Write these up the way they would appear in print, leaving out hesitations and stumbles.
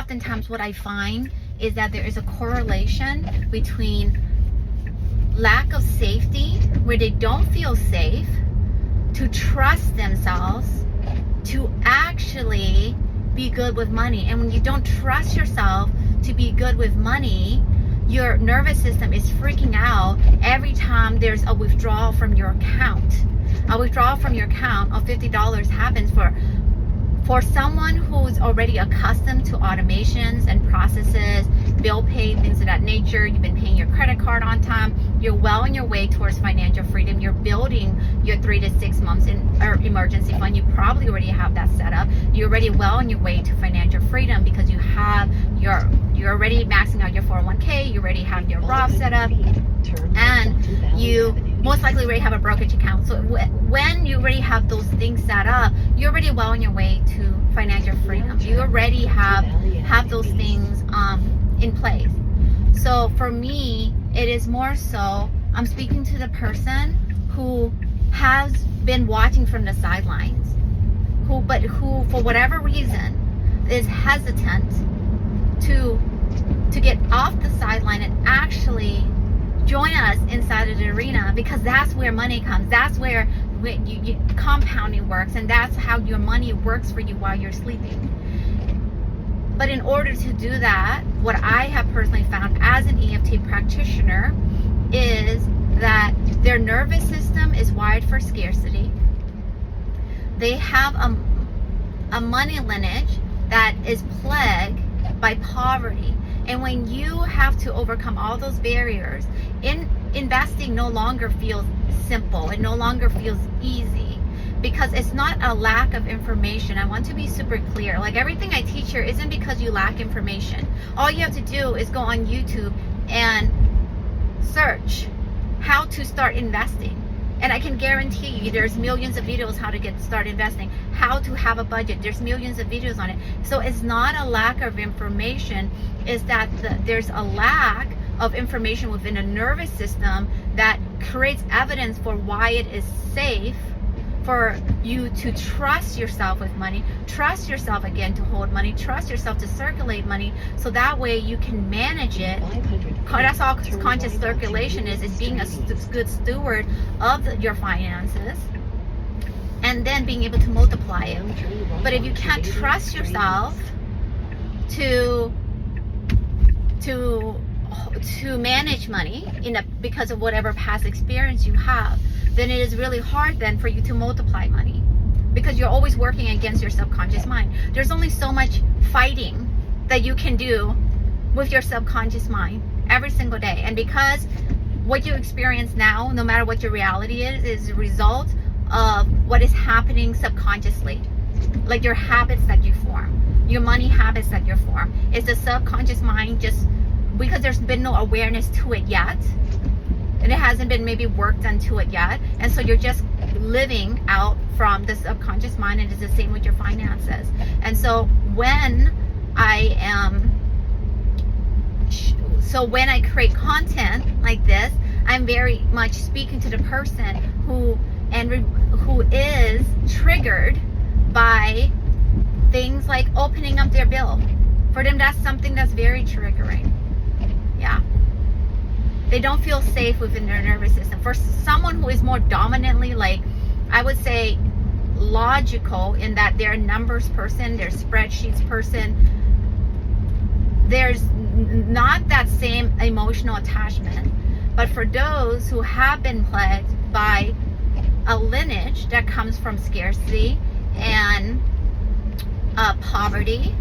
oftentimes what I find is that there is a correlation between lack of safety, where they don't feel safe, to trust themselves, to actually be good with money. And when you don't trust yourself to be good with money, your nervous system is freaking out every time there's a withdrawal from your account. A withdrawal from your account of $50 happens for someone who's already accustomed to automations and processes, bill pay, things of that nature. You've been paying your credit card on time. You're well on your way towards financial freedom. You're building your 3 to 6 months emergency fund. You probably already have that set up. You're already well on your way to financial freedom because you're already maxing out your 401k. You already have your Roth set up, and you most likely already have a brokerage account. So when you already have those things set up, you're already well on your way to financial freedom. You already have those things in place. So for me, it is more so I'm speaking to the person who has been watching from the sidelines, who for whatever reason is hesitant to get off the sideline and actually join us inside of the arena, because that's where money comes. That's where you compounding works, and that's how your money works for you while you're sleeping. But in order to do that, what I have personally found as an EFT practitioner is that their nervous system is wired for scarcity. They have a money lineage that is plagued by poverty. And when you have to overcome all those barriers, investing no longer feels simple. It no longer feels easy, because it's not a lack of information. I want to be super clear. Like, everything I teach here isn't because you lack information. All you have to do is go on YouTube and search how to start investing. And I can guarantee you there's millions of videos how to start investing, how to have a budget. There's millions of videos on it. So it's not a lack of information. It's that there's a lack of information within a nervous system that creates evidence for why it is safe for you to trust yourself with money, trust yourself again to hold money, trust yourself to circulate money, so that way you can manage it. That's all conscious circulation is being a good steward of your finances, and then being able to multiply it. But if you can't trust yourself to manage money because of whatever past experience you have, then it is really hard then for you to multiply money, because you're always working against your subconscious mind. There's only so much fighting that you can do with your subconscious mind every single day. And because what you experience now, no matter what your reality is a result of what is happening subconsciously. Like your habits that you form, your money habits that you form. Is the subconscious mind just because there's been no awareness to it yet, and it hasn't been maybe work done to it yet, and so you're just living out from the subconscious mind, and it's the same with your finances. And so when I create content like this, I'm very much speaking to the person who is triggered by things like opening up their bill. For them, that's something that's very triggering. Yeah. They don't feel safe within their nervous system. For someone who is more dominantly, like, I would say, logical, in that they're a numbers person, they're a spreadsheets person, there's not that same emotional attachment. But for those who have been plagued by a lineage that comes from scarcity and poverty,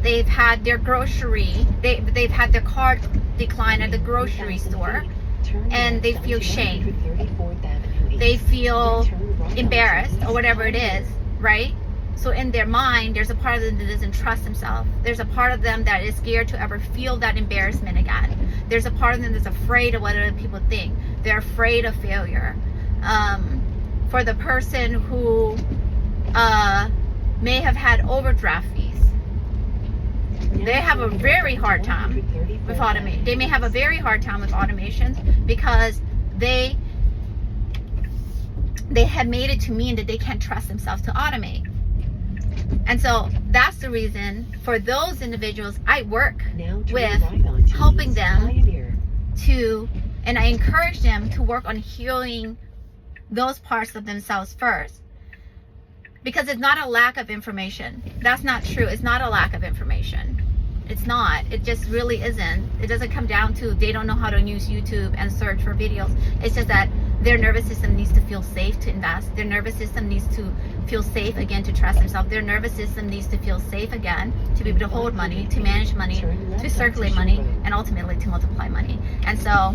they've had their grocery, they've had their card decline at the grocery store, and they feel shame, they feel embarrassed, or whatever it is, right? So in their mind, there's a part of them that doesn't trust themselves. There's a part of them that is scared to ever feel that embarrassment again. There's a part of them that's afraid of what other people think. They're afraid of failure. For the person who may have had overdraft fees, they have a very hard time with automation. They may have a very hard time with automations because they have made it to mean that they can't trust themselves to automate. And so that's the reason for those individuals I work Now turn with, right onto helping East them Pioneer. to, and I encourage them to work on healing those parts of themselves first. Because it's not a lack of information. That's not true. It's not a lack of information. It's not. It just really isn't. It doesn't come down to they don't know how to use YouTube and search for videos. It's just that their nervous system needs to feel safe to invest. Their nervous system needs to feel safe again to trust themselves. Their nervous system needs to feel safe again to be able to hold money, to manage money, to circulate money, and ultimately to multiply money. And so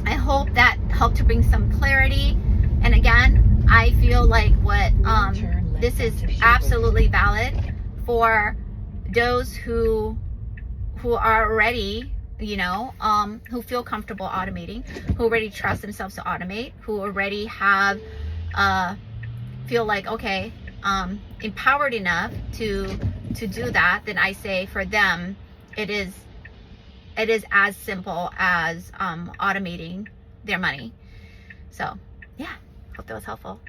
I hope that helped to bring some clarity. And again, I feel like what this is absolutely valid for those who are already, you know, who feel comfortable automating, who already trust themselves to automate, who already have feel like, okay, empowered enough to do that. Then I say for them it is as simple as automating their money. So yeah, hope that was helpful.